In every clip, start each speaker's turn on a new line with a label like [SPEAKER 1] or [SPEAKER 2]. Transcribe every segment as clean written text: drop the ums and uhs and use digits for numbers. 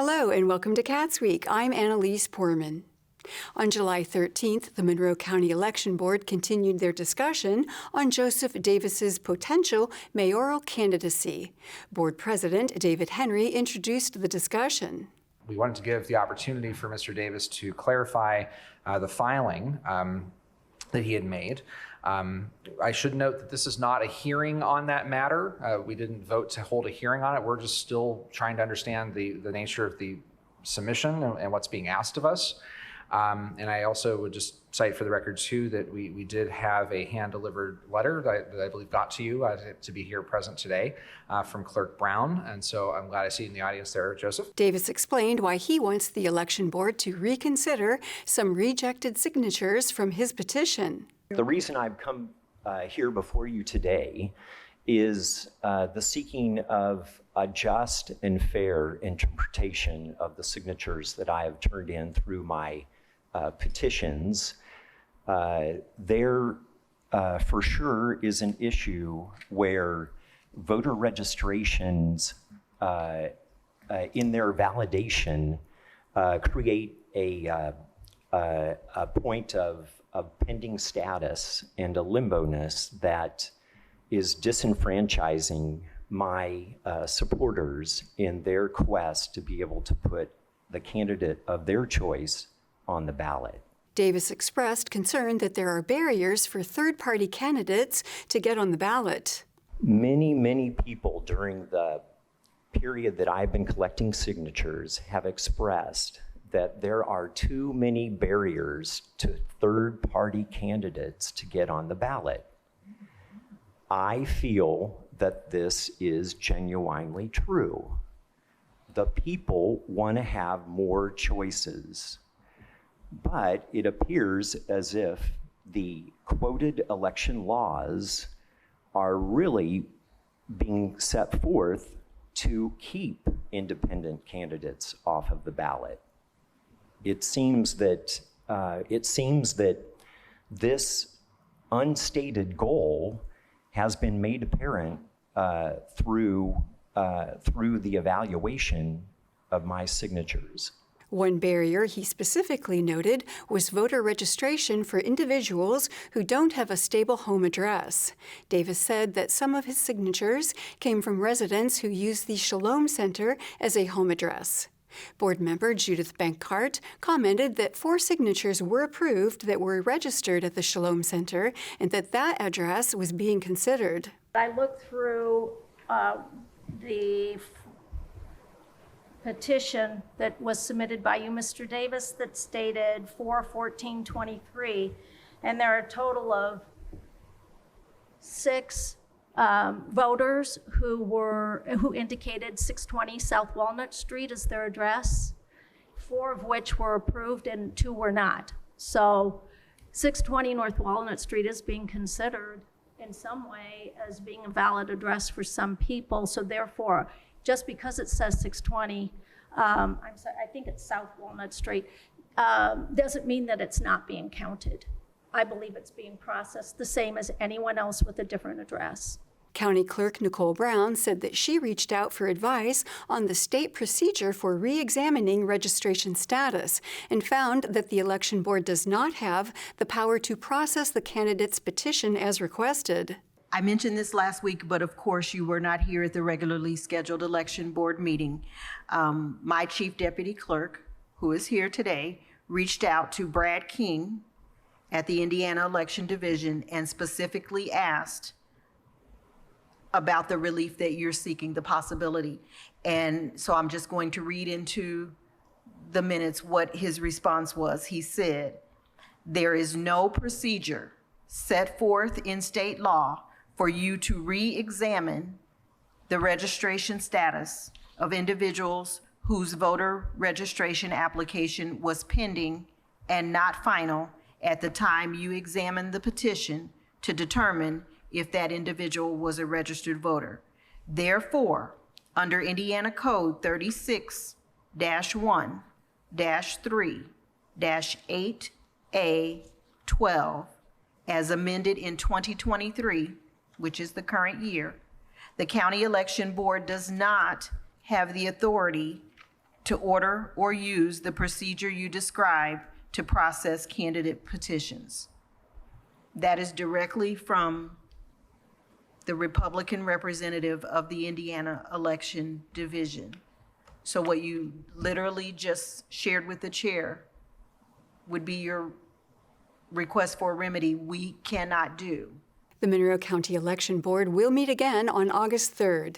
[SPEAKER 1] Hello and welcome to CATSweek. I'm Annalise Poorman. On July 13th, the Monroe County Election Board continued their discussion on Joseph Davis's potential mayoral candidacy. Board President David Henry introduced the discussion.
[SPEAKER 2] We wanted to give the opportunity for Mr. Davis to clarify the filing that he had made. I should note that this is not a hearing on that matter. We didn't vote to hold a hearing on it. We're just still trying to understand the nature of the submission and what's being asked of us. And I also would just cite for the record too that we did have a hand-delivered letter that I believe got to you to be here present today from Clerk Brown. And so I'm glad I see you in the audience there, Joseph.
[SPEAKER 1] Davis explained why he wants the election board to reconsider some rejected signatures from his petition.
[SPEAKER 3] The reason I've come here before you today is the seeking of a just and fair interpretation of the signatures that I have turned in through my petitions. There for sure is an issue where voter registrations in their validation create a point of pending status and a limbo-ness that is disenfranchising my supporters in their quest to be able to put the candidate of their choice on the ballot.
[SPEAKER 1] Davis expressed concern that there are barriers for third-party candidates to get on the ballot.
[SPEAKER 3] Many people during the period that I've been collecting signatures have expressed that there are too many barriers to third-party candidates to get on the ballot. I feel that this is genuinely true. The people want to have more choices, but it appears as if the quoted election laws are really being set forth to keep independent candidates off of the ballot. It seems that this unstated goal has been made apparent through the evaluation of my signatures.
[SPEAKER 1] One barrier he specifically noted was voter registration for individuals who don't have a stable home address. Davis said that some of his signatures came from residents who use the Shalom Center as a home address. Board member Judith Bankart commented that 4 signatures were approved that were registered at the Shalom Center and that address was being considered.
[SPEAKER 4] I looked through the petition that was submitted by you, Mr. Davis, that stated 4/14/23, and there are a total of 6 voters who indicated 620 South Walnut Street as their address, 4 of which were approved and 2 were not. So 620 North Walnut Street is being considered in some way as being a valid address for some people. So therefore, just because it says 620, I'm sorry, I think it's South Walnut Street, doesn't mean that it's not being counted. I believe it's being processed the same as anyone else with a different address.
[SPEAKER 1] County Clerk Nicole Brown said that she reached out for advice on the state procedure for re-examining registration status and found that the election board does not have the power to process the candidate's petition as requested.
[SPEAKER 5] I mentioned this last week, but of course you were not here at the regularly scheduled election board meeting. My chief deputy clerk, who is here today, reached out to Brad King at the Indiana Election Division and specifically asked about the relief that you're seeking, the possibility. And so I'm just going to read into the minutes what his response was. He said, "There is no procedure set forth in state law for you to re-examine the registration status of individuals whose voter registration application was pending and not final at the time you examined the petition to determine if that individual was a registered voter. Therefore, under Indiana Code 36-1-3-8A12, as amended in 2023, which is the current year, the County Election Board does not have the authority to order or use the procedure you describe to process candidate petitions. That is directly from the Republican representative of the Indiana Election Division. So what you literally just shared with the chair would be your request for a remedy we cannot do.
[SPEAKER 1] The Monroe County Election Board will meet again on August 3rd.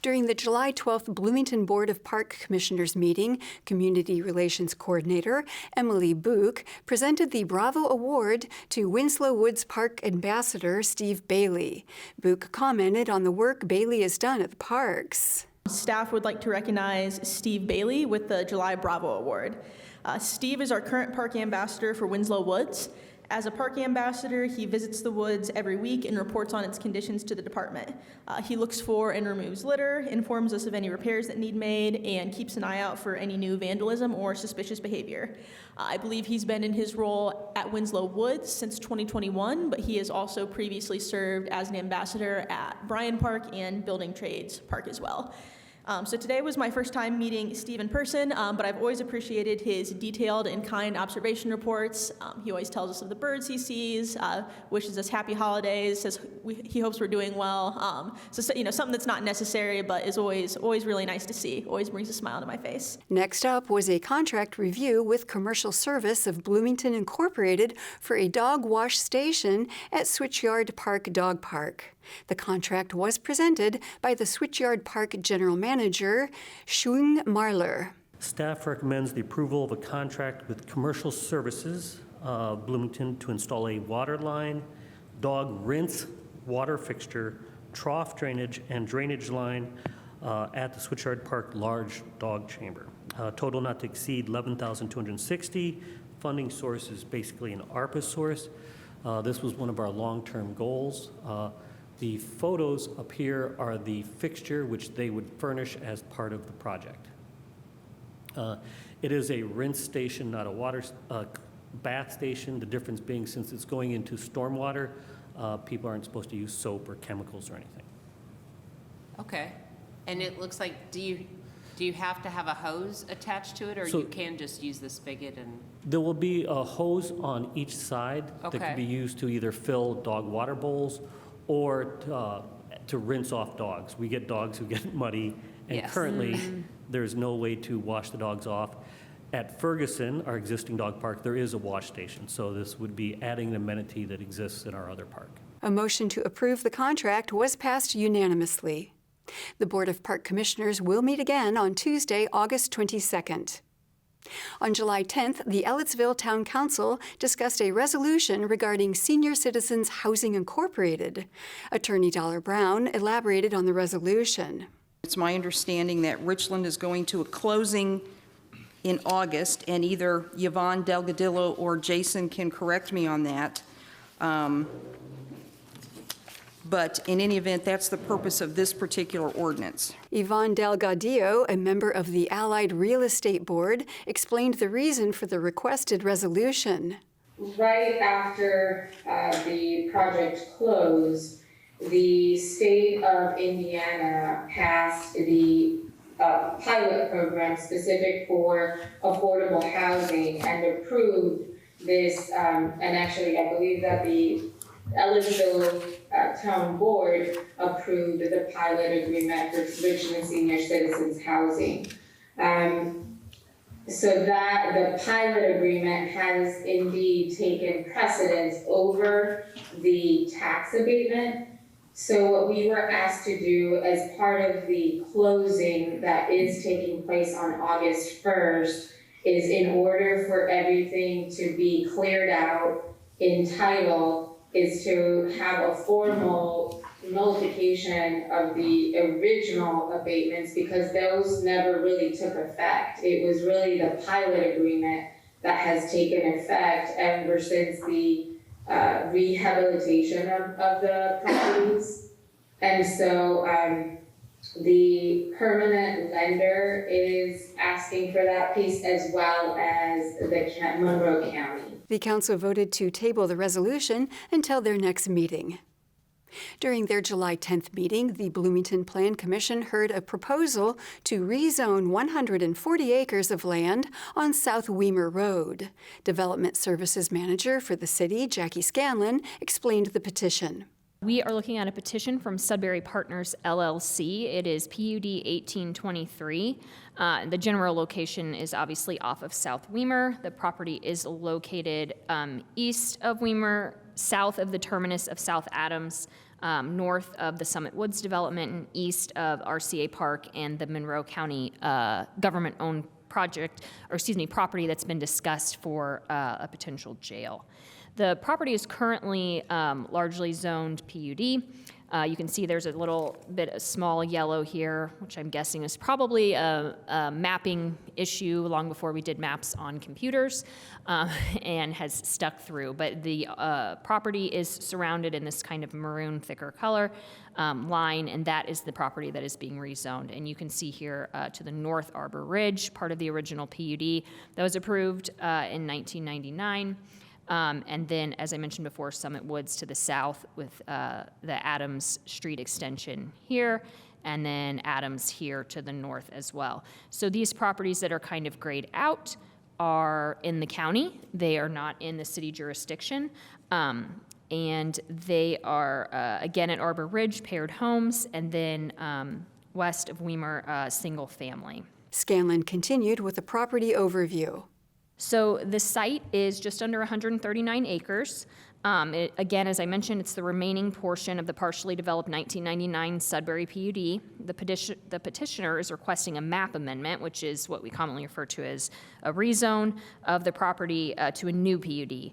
[SPEAKER 1] During the July 12th Bloomington Board of Park Commissioners meeting, Community Relations Coordinator Emily Book presented the Bravo Award to Winslow Woods Park Ambassador Steve Bailey. Book commented on the work Bailey has done at the parks.
[SPEAKER 6] Staff would like to recognize Steve Bailey with the July Bravo Award. Steve is our current park ambassador for Winslow Woods. As a park ambassador, he visits the woods every week and reports on its conditions to the department. He looks for and removes litter, informs us of any repairs that need made, and keeps an eye out for any new vandalism or suspicious behavior. I believe he's been in his role at Winslow Woods since 2021, but he has also previously served as an ambassador at Bryan Park and Building Trades Park as well. So today was my first time meeting Steve in person, but I've always appreciated his detailed and kind observation reports. He always tells us of the birds he sees, wishes us happy holidays, says he hopes we're doing well. So you know, something that's not necessary, but is always really nice to see. Always brings a smile to my face.
[SPEAKER 1] Next up was a contract review with Commercial Service of Bloomington Incorporated for a dog wash station at Switchyard Park Dog Park. The contract was presented by the Switchyard Park General Manager, Shung Marler.
[SPEAKER 7] Staff recommends the approval of a contract with Commercial Services Bloomington to install a water line, dog rinse water fixture, trough drainage, and drainage line at the Switchyard Park Large Dog Chamber. Total not to exceed $11,260. Funding source is basically an ARPA source. This was one of our long-term goals. The photos up here are the fixture which they would furnish as part of the project. It is a rinse station, not a water bath station. The difference being, since it's going into stormwater, people aren't supposed to use soap or chemicals or anything.
[SPEAKER 8] Okay. And it looks like, do you have to have a hose attached to it, or you can just use the spigot and?
[SPEAKER 7] There will be a hose on each side that can be used to either fill dog water bowls or to rinse off dogs. We get dogs who get muddy, and currently there's no way to wash the dogs off. At Ferguson, our existing dog park, there is a wash station, so this would be adding an amenity that exists in our other park.
[SPEAKER 1] A motion to approve the contract was passed unanimously. The Board of Park Commissioners will meet again on Tuesday, August 22nd. On July 10th, the Ellettsville Town Council discussed a resolution regarding Senior Citizens Housing Incorporated. Attorney Dollar Brown elaborated on the resolution.
[SPEAKER 9] It's my understanding that Richland is going to a closing in August, and either Yvonne Delgadillo or Jason can correct me on that. But in any event, that's the purpose of this particular ordinance.
[SPEAKER 1] Yvonne Delgadillo, a member of the Allied Real Estate Board, explained the reason for the requested resolution.
[SPEAKER 10] Right after the project closed, the state of Indiana passed the pilot program specific for affordable housing and approved this, and actually I believe that the Ellettsville Town Board approved the pilot agreement for Richland Senior Citizens Housing. So that the pilot agreement has indeed taken precedence over the tax abatement. So what we were asked to do as part of the closing that is taking place on August 1st is, in order for everything to be cleared out in title, is to have a formal nullification of the original abatements, because those never really took effect. It was really the pilot agreement that has taken effect ever since the rehabilitation of the properties. And so the permanent lender is asking for that piece, as well as the Monroe County.
[SPEAKER 1] The council voted to table the resolution until their next meeting. During their July 10th meeting, the Bloomington Plan Commission heard a proposal to rezone 140 acres of land on South Weimer Road. Development Services Manager for the city, Jackie Scanlon, explained the petition.
[SPEAKER 11] We are looking at a petition from Sudbury Partners LLC. It is PUD 1823. The general location is obviously off of South Weimer. The property is located east of Weimer, south of the terminus of South Adams, north of the Summit Woods development, and east of RCA Park and the Monroe County government-owned property that's been discussed for a potential jail. The property is currently largely zoned PUD. You can see there's a little bit of small yellow here, which I'm guessing is probably a mapping issue long before we did maps on computers, and has stuck through. But the property is surrounded in this kind of maroon thicker color line, and that is the property that is being rezoned. And you can see here to the north Arbor Ridge, part of the original PUD that was approved in 1999. And then, as I mentioned before, Summit Woods to the south with the Adams Street extension here, and then Adams here to the north as well. So these properties that are kind of grayed out are in the county. They are not in the city jurisdiction. And they are, again, at Arbor Ridge, paired homes, and then west of Weimer, single family.
[SPEAKER 1] Scanlon continued with a property overview.
[SPEAKER 11] So the site is just under 139 acres. Again, as I mentioned, it's the remaining portion of the partially developed 1999 Sudbury PUD. The petitioner is requesting a map amendment, which is what we commonly refer to as a rezone of the property to a new PUD.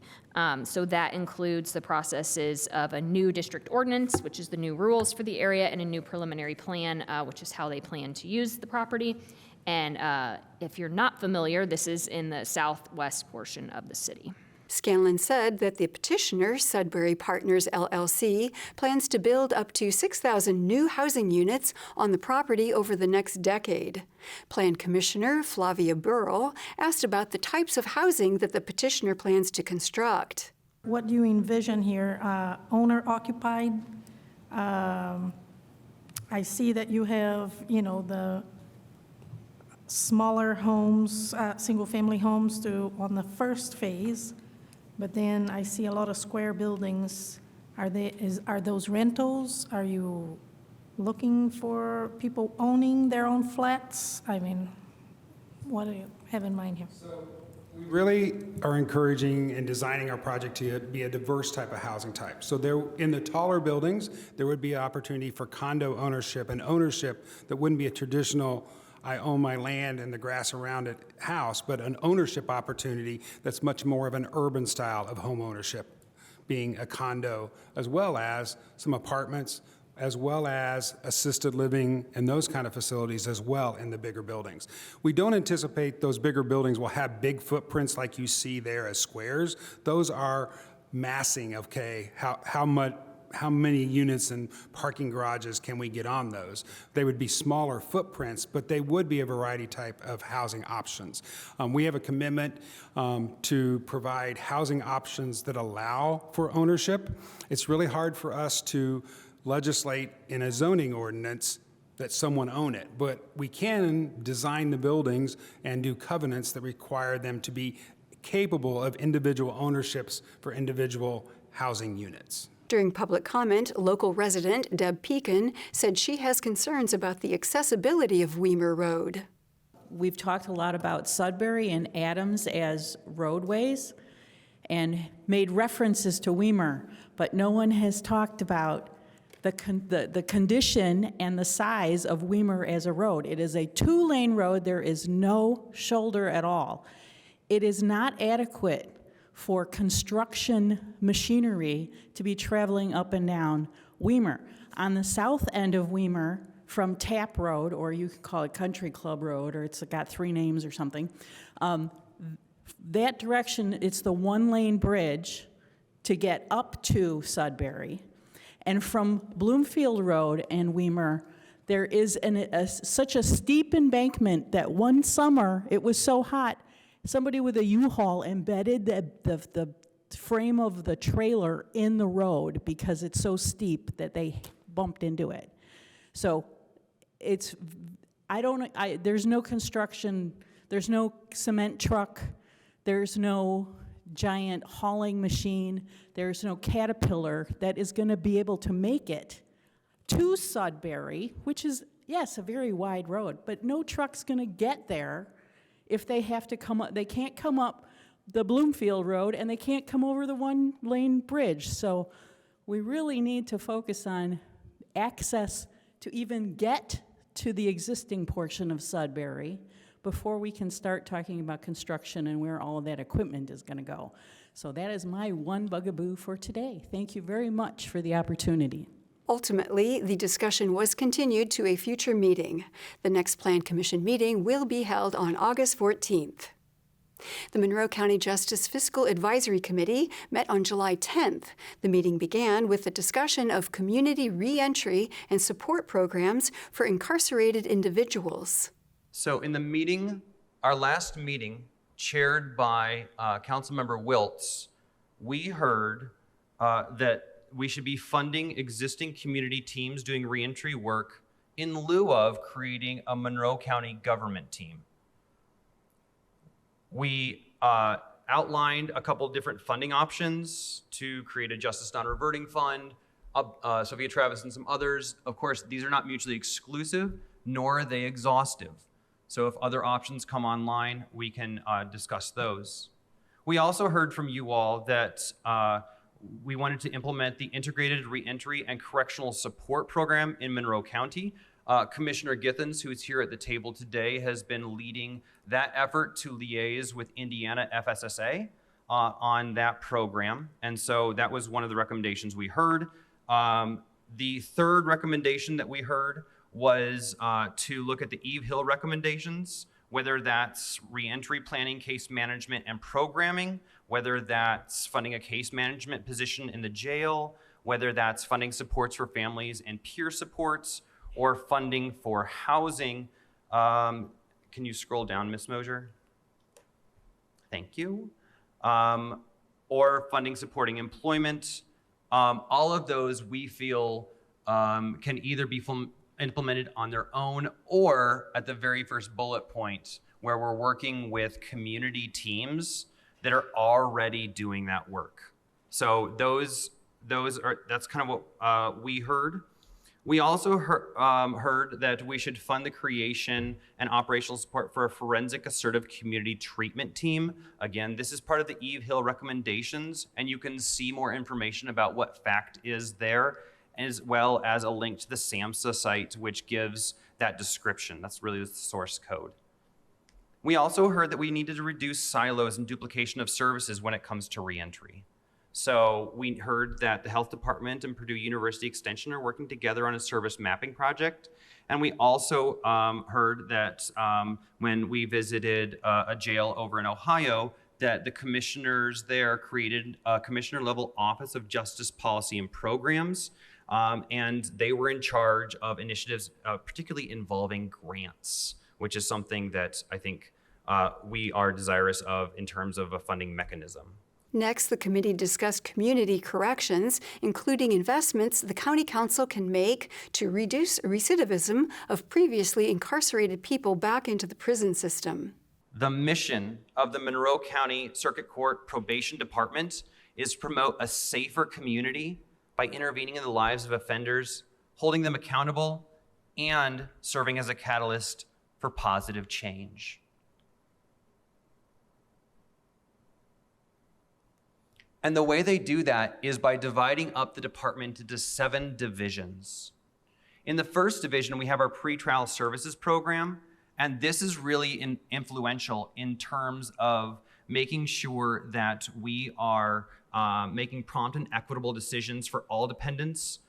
[SPEAKER 11] So that includes the processes of a new district ordinance, which is the new rules for the area, and a new preliminary plan, which is how they plan to use the property. And if you're not familiar, this is in the southwest portion of the city.
[SPEAKER 1] Scanlon said that the petitioner, Sudbury Partners LLC, plans to build up to 6,000 new housing units on the property over the next decade. Plan Commissioner Flavia Burrell asked about the types of housing that the petitioner plans to construct.
[SPEAKER 12] What do you envision here? Owner-occupied? I see that you have, the smaller homes, single-family homes on the first phase, but then I see a lot of square buildings. Are those rentals? Are you looking for people owning their own flats? I mean, what do you have in mind here?
[SPEAKER 13] So we really are encouraging and designing our project to be a diverse type of housing type. So there, in the taller buildings, there would be an opportunity for condo ownership, and ownership that wouldn't be a traditional I own my land and the grass around it house, but an ownership opportunity that's much more of an urban style of home ownership, being a condo, as well as some apartments, as well as assisted living and those kind of facilities as well in the bigger buildings. We don't anticipate those bigger buildings will have big footprints like you see there as squares. Those are massing, okay, how many units and parking garages can we get on those? They would be smaller footprints, but they would be a variety type of housing options. We have a commitment to provide housing options that allow for ownership. It's really hard for us to legislate in a zoning ordinance that someone own it, but we can design the buildings and do covenants that require them to be capable of individual ownerships for individual housing units.
[SPEAKER 1] During public comment, local resident Deb Pekin said she has concerns about the accessibility of Weimer Road.
[SPEAKER 14] We've talked a lot about Sudbury and Adams as roadways and made references to Weimer, but no one has talked about the condition and the size of Weimer as a road. It is a two-lane road. There is no shoulder at all. It is not adequate for construction machinery to be traveling up and down Weimer. On the south end of Weimer, from Tap Road, or you can call it Country Club Road, or it's got 3 names or something, that direction, it's the one-lane bridge to get up to Sudbury. And from Bloomfield Road and Weimer, there is such a steep embankment that one summer, it was so hot, somebody with a U-Haul embedded the frame of the trailer in the road because it's so steep that they bumped into it. So it's, there's no construction, there's no cement truck, there's no giant hauling machine, there's no Caterpillar that is going to be able to make it to Sudbury, which is, yes, a very wide road, but no truck's going to get there if they have to come up. They can't come up the Bloomfield Road, and they can't come over the one-lane bridge. So we really need to focus on access to even get to the existing portion of Sudbury before we can start talking about construction and where all of that equipment is going to go. So that is my one bugaboo for today. Thank you very much for the opportunity.
[SPEAKER 1] Ultimately, the discussion was continued to a future meeting. The next Plan Commission meeting will be held on August 14th. The Monroe County Justice Fiscal Advisory Committee met on July 10th. The meeting began with the discussion of community reentry and support programs for incarcerated individuals.
[SPEAKER 15] So in the meeting, our last meeting, chaired by Councilmember Wiltz, we heard that we should be funding existing community teams doing reentry work in lieu of creating a Monroe County government team. We outlined a couple different funding options to create a Justice Non-Reverting Fund, Sophia Travis and some others. Of course, these are not mutually exclusive, nor are they exhaustive. So if other options come online, we can discuss those. We also heard from you all that we wanted to implement the Integrated Reentry and Correctional Support Program in Monroe County. Commissioner Githens, who is here at the table today, has been leading that effort to liaise with Indiana FSSA on that program. And so that was one of the recommendations we heard. The third recommendation that we heard was to look at the Eve Hill recommendations, whether that's reentry planning, case management, and programming, whether that's funding a case management position in the jail, whether that's funding supports for families and peer supports, or funding for housing. Can you scroll down, Ms. Mosier? Thank you. Or funding supporting employment. All of those we feel can either be implemented on their own or at the very first bullet point where we're working with community teams that are already doing that work. So that's kind of what we heard. We also heard that we should fund the creation and operational support for a forensic assertive community treatment team. Again, this is part of the Eve Hill recommendations, and you can see more information about what FACT is there, as well as a link to the SAMHSA site, which gives that description. That's really the source code. We also heard that we needed to reduce silos and duplication of services when it comes to reentry. So we heard that the health department and Purdue University Extension are working together on a service mapping project. And we also heard that when we visited a jail over in Ohio, that the commissioners there created a commissioner level office of justice policy and programs. And they were in charge of initiatives, particularly involving grants, which is something that I think we are desirous of in terms of a funding mechanism.
[SPEAKER 1] Next, the committee discussed community corrections, including investments the county council can make to reduce recidivism of previously incarcerated people back into the prison system.
[SPEAKER 15] The mission of the Monroe County Circuit Court Probation Department is to promote a safer community by intervening in the lives of offenders, holding them accountable, and serving as a catalyst for positive change. And the way they do that is by dividing up the department into 7 divisions. In the first division, we have our pretrial services program, and this is really influential in terms of making sure that we are making prompt and equitable decisions for all defendants,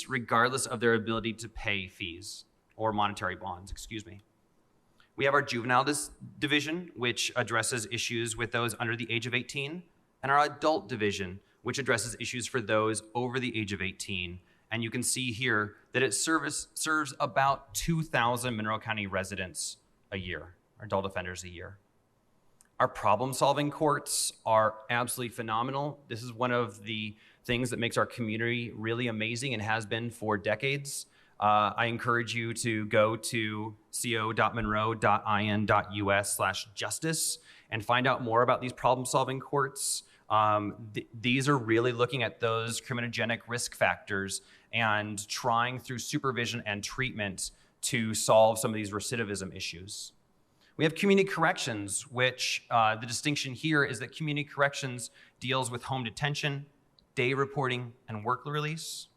[SPEAKER 15] regardless of their ability to pay fees or monetary bonds, excuse me. We have our juvenile division, which addresses issues with those under the age of 18, and our adult division, which addresses issues for those over the age of 18. And you can see here that it serves about 2,000 Monroe County residents a year, or adult offenders a year. Our problem-solving courts are absolutely phenomenal. This is one of the things that makes our community really amazing and has been for decades. I encourage you to go to co.monroe.in.us/justice and find out more about these problem-solving courts. These are really looking at those criminogenic risk factors and trying through supervision and treatment to solve some of these recidivism issues. We have community corrections, which the distinction here is that community corrections deals with home detention, day reporting, and work release.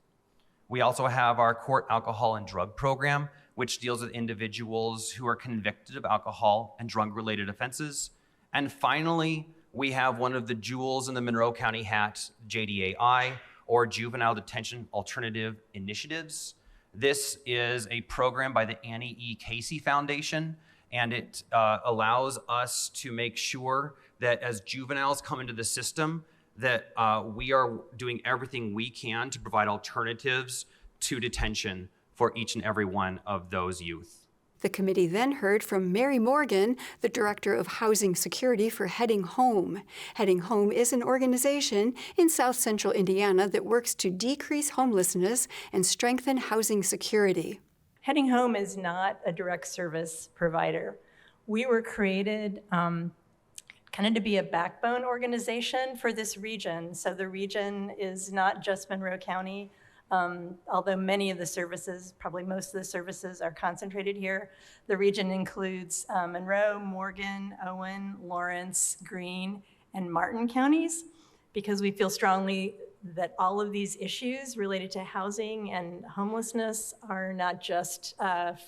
[SPEAKER 15] We also have our court alcohol and drug program, which deals with individuals who are convicted of alcohol and drug-related offenses. And finally, we have one of the jewels in the Monroe County hat, JDAI, or Juvenile Detention Alternative Initiatives. This is a program by the Annie E. Casey Foundation, and it allows us to make sure that as juveniles come into the system, that we are doing everything we can to provide alternatives to detention for each and every one of those youth.
[SPEAKER 1] The committee then heard from Mary Morgan, the Director of Housing Security for Heading Home. Heading Home is an organization in South Central Indiana that works to decrease homelessness and strengthen housing security.
[SPEAKER 16] Heading Home is not a direct service provider. We were created kind of to be a backbone organization for this region. So the region is not just Monroe County, although many of the services, probably most of the services are concentrated here. The region includes Monroe, Morgan, Owen, Lawrence, Greene, and Martin counties, because we feel strongly that all of these issues related to housing and homelessness are not just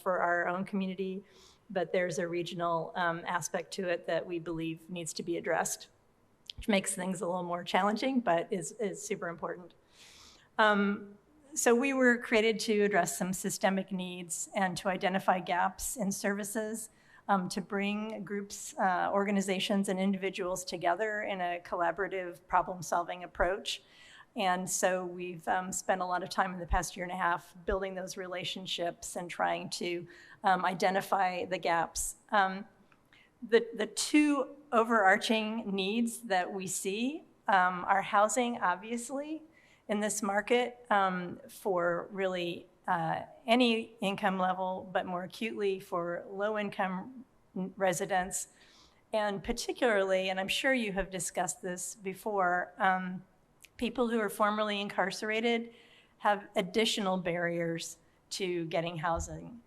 [SPEAKER 16] for our own community, but there's a regional aspect to it that we believe needs to be addressed, which makes things a little more challenging, but is super important. So we were created to address some systemic needs and to identify gaps in services, to bring groups, organizations, and individuals together in a collaborative problem-solving approach. And so we've spent a lot of time in the past year and a half building those relationships and trying to identify the gaps. The two overarching needs that we see are housing, obviously, in this market for really any income level, but more acutely for low-income residents. And particularly, and I'm sure you have discussed this before, people who are formerly incarcerated have additional barriers to getting housing.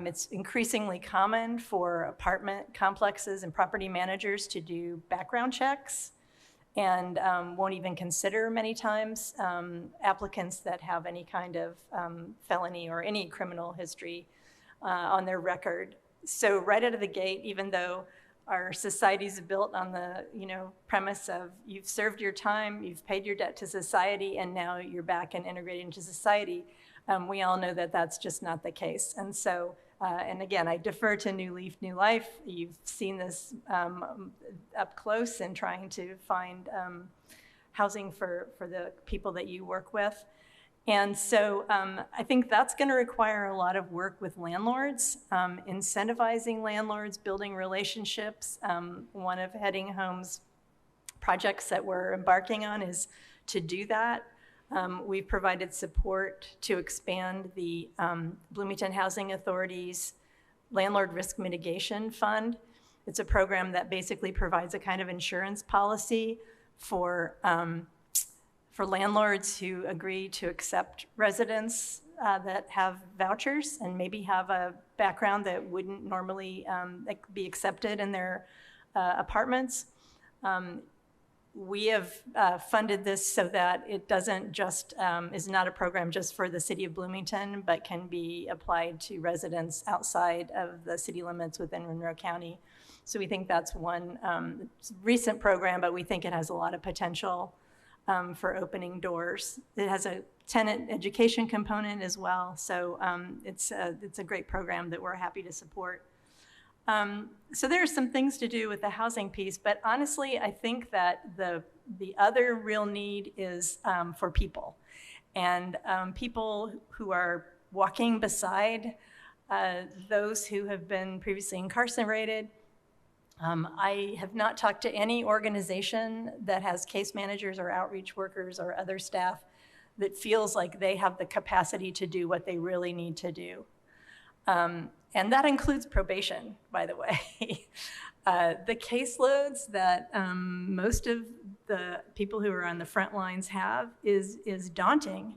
[SPEAKER 16] It's increasingly common for apartment complexes and property managers to do background checks and won't even consider many times applicants that have any kind of felony or any criminal history on their record. So right out of the gate, even though our society is built on the premise of you've served your time, you've paid your debt to society, and now you're back and integrated into society, we all know that that's just not the case. And so, and again, I defer to New Leaf, New Life. You've seen this up close in trying to find housing for the people that you work with. And so I think that's going to require a lot of work with landlords, incentivizing landlords, building relationships. One of Heading Home's projects that we're embarking on is to do that. We've provided support to expand the Bloomington Housing Authority's Landlord Risk Mitigation Fund. It's a program that basically provides a kind of insurance policy for landlords who agree to accept residents that have vouchers and maybe have a background that wouldn't normally be accepted in their apartments. We have funded this so that it doesn't just, is not a program just for the city of Bloomington, but can be applied to residents outside of the city limits within Monroe County. So we think that's one recent program, but we think it has a lot of potential for opening doors. It has a tenant education component as well. So it's a great program that we're happy to support. So there are some things to do with the housing piece, but honestly, I think that the other real need is for people. And people who are walking beside those who have been previously incarcerated, I have not talked to any organization that has case managers or outreach workers or other staff that feels like they have the capacity to do what they really need to do. And that includes probation, by the way. The caseloads that most of the people who are on the front lines have is daunting.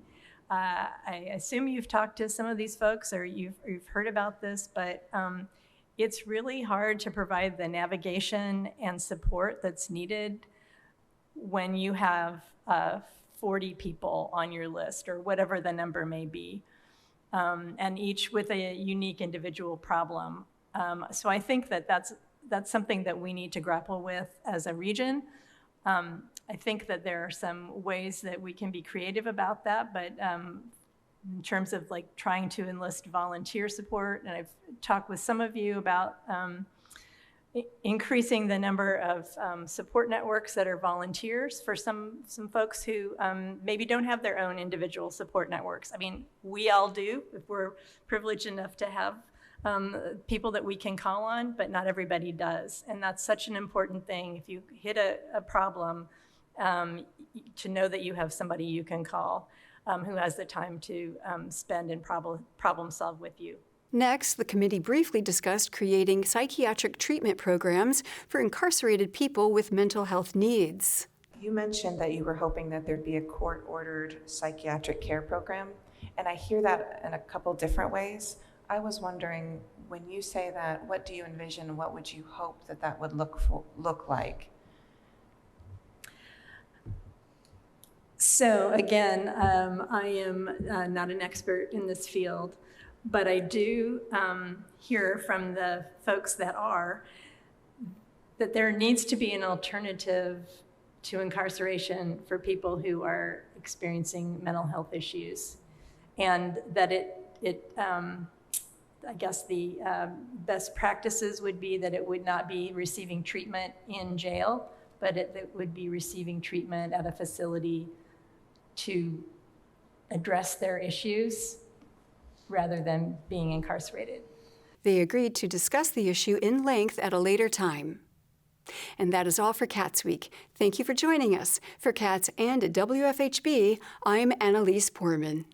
[SPEAKER 16] I assume you've talked to some of these folks or you've heard about this, but it's really hard to provide the navigation and support that's needed when you have 40 people on your list or whatever the number may be, and each with a unique individual problem. So I think that that's something that we need to grapple with as a region. I think that there are some ways that we can be creative about that, but in terms of like trying to enlist volunteer support, and I've talked with some of you about increasing the number of support networks that are volunteers for some folks who maybe don't have their own individual support networks. I mean, we all do if we're privileged enough to have people that we can call on, but not everybody does. And that's such an important thing. If you hit a problem, to know that you have somebody you can call who has the time to spend and problem solve with you.
[SPEAKER 1] Next, the committee briefly discussed creating psychiatric treatment programs for incarcerated people with mental health needs.
[SPEAKER 17] You mentioned that you were hoping that there'd be a court-ordered psychiatric care program, and I hear that in a couple different ways. I was wondering, when you say that, what do you envision? What would you hope that would look like?
[SPEAKER 16] So again, I am not an expert in this field, but I do hear from the folks that are, that there needs to be an alternative to incarceration for people who are experiencing mental health issues. And that I guess the best practices would be that it would not be receiving treatment in jail, but it would be receiving treatment at a facility to address their issues rather than being incarcerated.
[SPEAKER 1] They agreed to discuss the issue in length at a later time. And that is all for CATSweek. Thank you for joining us. For CATS and WFHB, I'm Annalise Poorman.